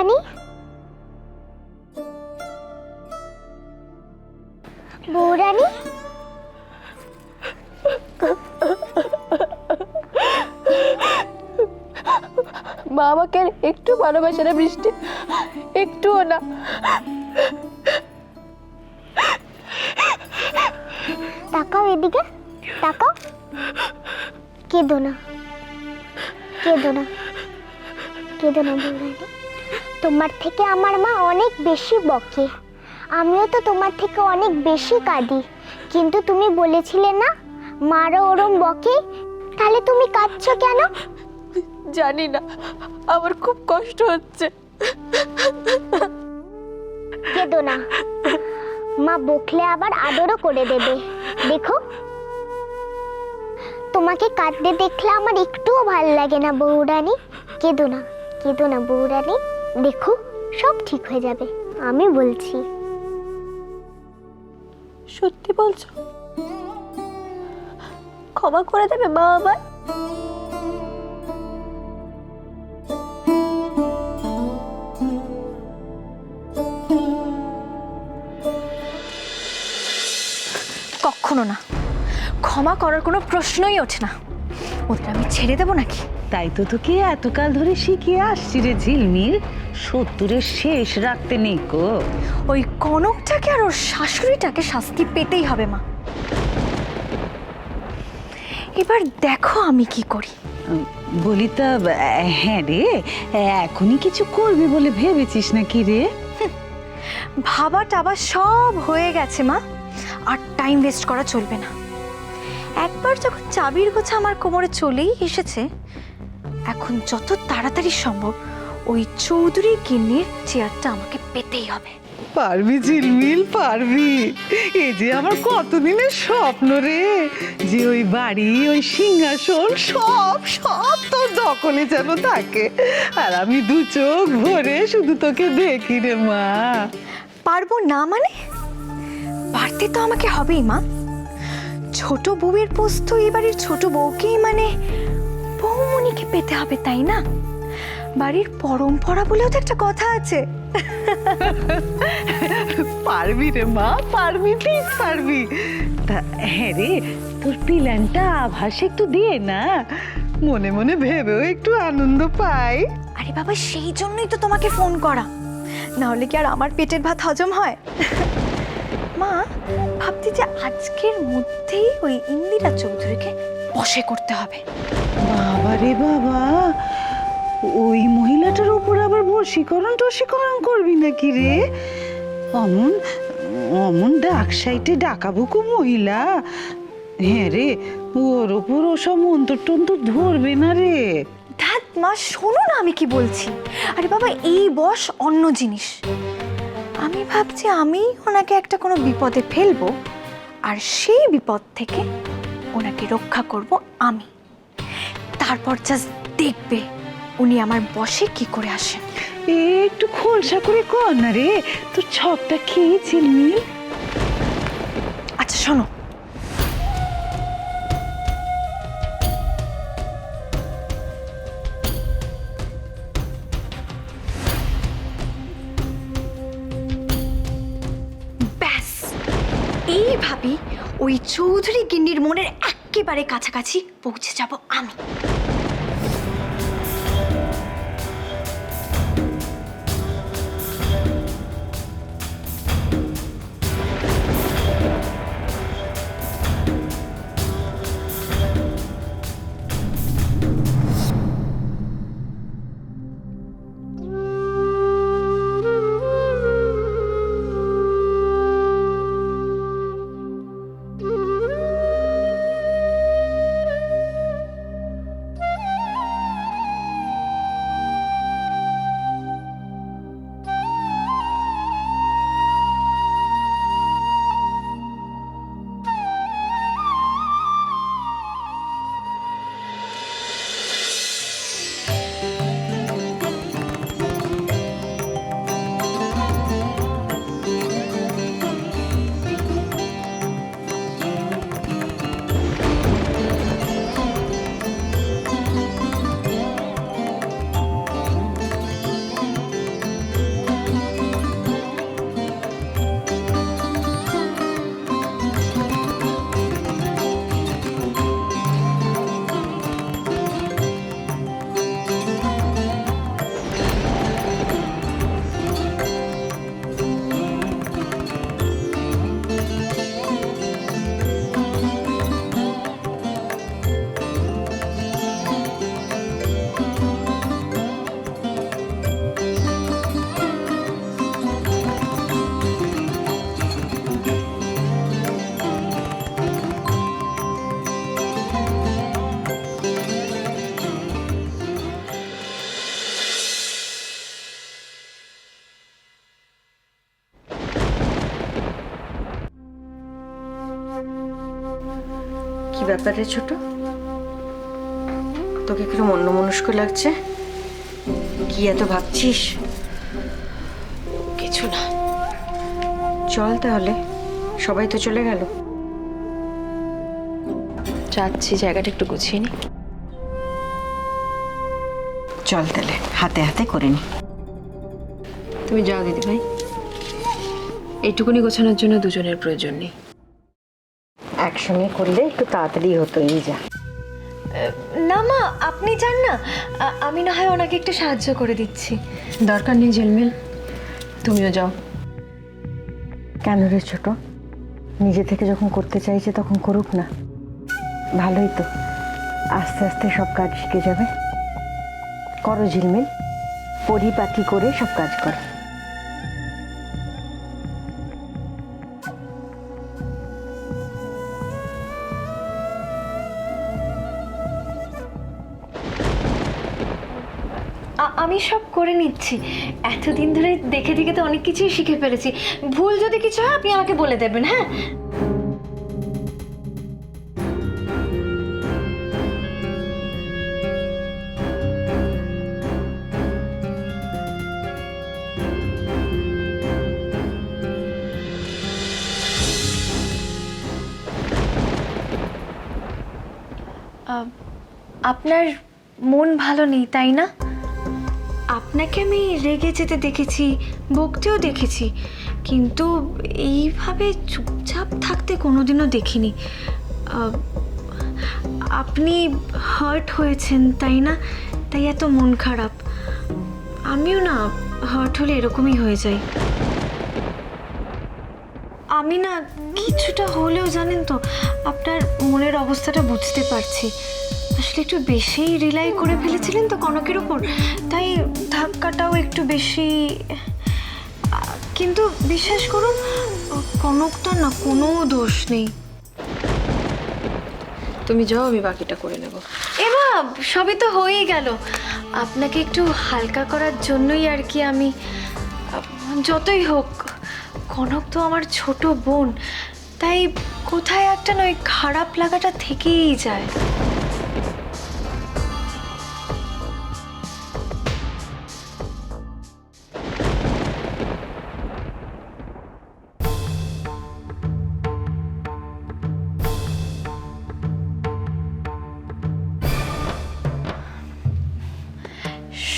বউরানী, বউরানী, মা আমাকে আর একটু ভালোবাসে না বৃষ্টি, একটুও না। তাকাও এদিকে, তাকাও। কেঁদো না, কেঁদো না, কেঁদো না বউরানী। তোমার থেকে আমার মা অনেক বেশি বকে, আমিও তো তোমার থেকে অনেক বেশি কাঁদি, কিন্তু তুমি বলেছিলে না মারও ওরম বকে, তাহলে তুমি কাঁদছো কেন? জানি না, আমার খুব কষ্ট হচ্ছে। কেঁদো না, মা বকলে আবার আদরও করে দেবে। দেখো, তোমাকে কাঁদতে দেখলে আমার একটুও ভাল লাগে না বউরানী। কেঁদো না, কেঁদো না বউরানী, দেখো সব ঠিক হয়ে যাবে, আমি বলছি। সত্যি বলছো? ক্ষমা করে দেবে মা আমার? কখনো না, ক্ষমা করার কোনো প্রশ্নই ওঠে না। ওদের আমি ছেড়ে দেবো নাকি? তাই তো তোকে এতকাল ধরে শিখিয়ে আসছি রে ঝিলমিল, 70-এর শেষ রাখতে নেই কো। ওই কনকটাকে আর ওর শাশুড়িটাকে শাস্তি পেতেই হবে মা। এবার দেখো আমি কি করি। বলি তা, হ্যাঁ রে, এখনই কিছু করবি বলে ভেবেছিস নাকি রে? ভাবা টাবা সব হয়ে গেছে মা, আর টাইম ওয়েস্ট করা চলবে না। একবার যখন চাবির গোছা আমার কোমরে চলেই এসেছে, এখন যত তাড়াতাড়ি সম্ভব ওই চৌধুরী গিন্নির চেয়ারটা আমাকে পেতেই হবে। পারবি ঝিলমিল, পারবি। এই যে আমার কতদিনের স্বপ্ন রে, যে ওই বাড়ি, ওই সিংহাসন সব সব তোর দখলে যেন থাকে, আর আমি দু চোখ ভরে শুধু তোকে দেখি রে মা। পারবো না মানে? পারতে তো আমাকে হবেই মা। ছোট বউয়ের পোস্ত এবারের ছোট বউকেই, মানে বউমণিকে পেতে হবে, তাই না? বাড়ির পরম্পরা বলেও তো একটা কথা আছে। পারবি রে মা, পারবি, ঠিক পারবি। তা হ্যাঁ রে, তোর প্ল্যানটা আভাস একটু দিয়ে না, মনে মনে ভেবেও একটু আনন্দ পাই। আরে বাবা, সেই জন্যই তো তোমাকে ফোন করা, না হলে কি আর আমার পেটের ভাত হজম হয়? মা, ভাবছি যে আজকের মধ্যেই ওই ইন্দিরা চৌধুরীকে বশে করতে হবে। বাবা রে বাবা, ওই মহিলাটার উপর আবার বশীকরণ টশীকরণ করবি নাকি রে? অমন অমন ডাক সাইটে ডাকাবুকু মহিলা, হ্যাঁ রে, ওর ওপর ওসব মন্তর টন্তর ধরবে না রে? ধ্যাত মা, শোনো না আমি কি বলছি। আরে বাবা, এই বশ অন্য জিনিস। আমি ভাবছি আমি ওনাকে একটা কোনো বিপদে ফেলবো, আর সেই বিপদ থেকে ওনাকে রক্ষা করব আমি। তারপর জাস্ট দেখবে উনি আমার বশে কি করে আসেন। একটু খোলসা করে কর না রে, তোর ছকটা খেয়েছিল মিল। আচ্ছা শোনো, ব্যাস এইভাবেই ওই চৌধুরী গিন্নির মনের একেবারে কাছাকাছি পৌঁছে যাব আমি। কি ব্যাপার রে ছোট, তোকে কিরম অন্যমনস্ক লাগছে? কি এত ভাবছিস? কিছু না। চল তাহলে, সবাই তো চলে গেল। যাচ্ছি, জায়গাটা একটু গুছিয়ে নি। চল তাহলে, হাতে হাতে করে নি। তুমি যাও দিদি ভাই, এইটুকুনি গোছানোর জন্য দুজনের প্রয়োজন নেই। একসঙ্গে করলে একটু তাড়াতাড়ি হতো। এই যা। না মা, আপনি যান না, আমি না হয় ওনাকে একটু সাহায্য করে দিচ্ছি। দরকার নেই ঝিলমিল, তুমিও যাও। কেন রে ছোট, নিজে থেকে যখন করতে চাইছে তখন করুক না। ভালোই তো, আস্তে আস্তে সব কাজ শিখে যাবে। করো ঝিলমিল, পরিপাটি করে সব কাজ করো। আমি সব করে নিচ্ছি। এতদিন ধরে দেখে দেখে তো অনেক কিছুই শিখে ফেলেছি। ভুল যদি কিছু হয় আপনি আমাকে বলে দেবেন, হ্যাঁ? আপনার মন ভালো নেই, তাই না? আপনাকে আমি রেগে যেতে দেখেছি, বকতেও দেখেছি, কিন্তু এইভাবে চুপচাপ থাকতে কোনোদিনও দেখিনি। আপনি হার্ট হয়েছেন, তাই না? তাই এত মন খারাপ। আমিও না হার্ট হলে এরকমই হয়ে যাই। আমি না কিছুটা হলেও জানেন তো আপনার মনের অবস্থাটা বুঝতে পারছি। আসলে একটু বেশিই রিলাই করে ফেলেছিলেন তো কনকের ওপর, তাই ধাক্কাটাও একটু বেশি। কিন্তু বিশ্বাস করুন, কনকটা না কোনো দোষ নেই। তুমি যাও, আমি বাকিটা করে নেব। এবার সবই তো হয়েই গেল। আপনাকে একটু হালকা করার জন্যই আর কি আমি। যতই হোক, কনক তো আমার ছোট বোন, তাই কোথায় একটা নয় খারাপ লাগাটা থেকেই যায়।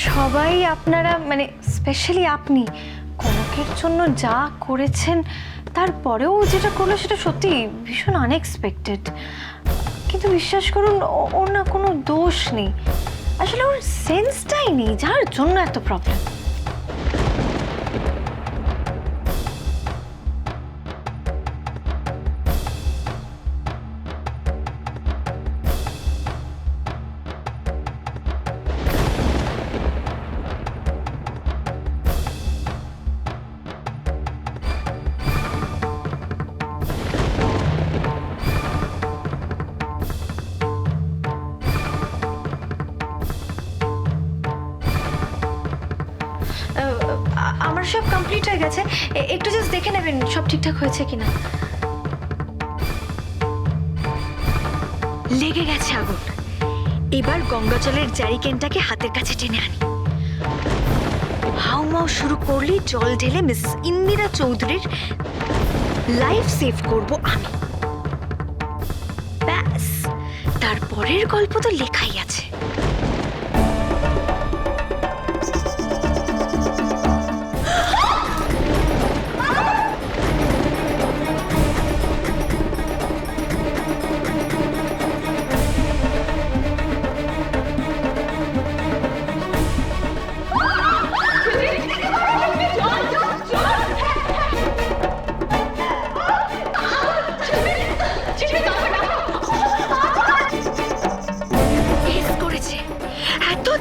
সবাই আপনারা মানে স্পেশালি আপনি কনকের জন্য যা করেছেন, তারপরেও যেটা করলো সেটা সত্যি ভীষণ আনএক্সপেক্টেড। কিন্তু বিশ্বাস করুন, ওর না কোনো দোষ নেই। আসলে ওর সেন্সটাই নেই, যার জন্য এত প্রবলেম। আমার সব কমপ্লিট হয়ে গেছে, একটু জাস্ট দেখে নেবেন সব ঠিকঠাক হয়েছে কিনা। লেগে গেছে আগুন। এবার গঙ্গা জলের জারিকেনটাকে হাতের কাছে টেনে আনি। হাউমাউ শুরু করলেই জল ঢেলে মিস ইন্দিরা চৌধুরীর লাইফ সেভ করব আমি। ব্যাস, তারপরের গল্প তো লেখাই আছে।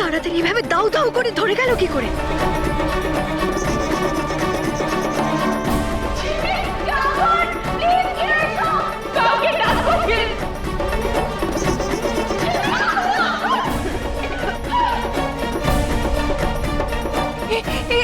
তাড়াতাড়ি এভাবে দাউ দাউ করে ধরে গেল কি করে?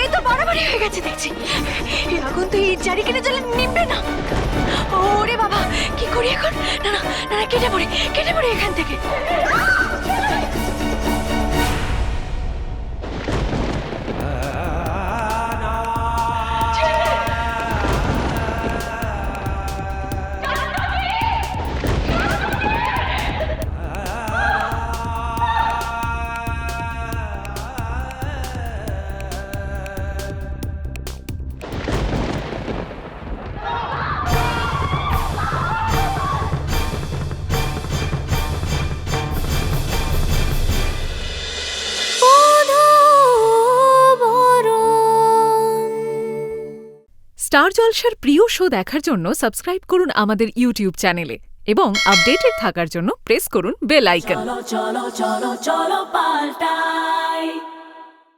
এই তো বাড়াবাড়ি হয়ে গেছে দেখছি। এই আগুন তো এই জারিকেনে জ্বালে নিভবে না। ওরে বাবা, কি করি এখন? না না না, কেটে পড়ে এখান থেকে। স্টার জলসার প্রিয় শো দেখার জন্য সাবস্ক্রাইব করুন আমাদের ইউটিউব চ্যানেলে এবং আপডেটেড থাকার জন্য প্রেস করুন bell icon. cholo, cholo, cholo, cholo, paltai.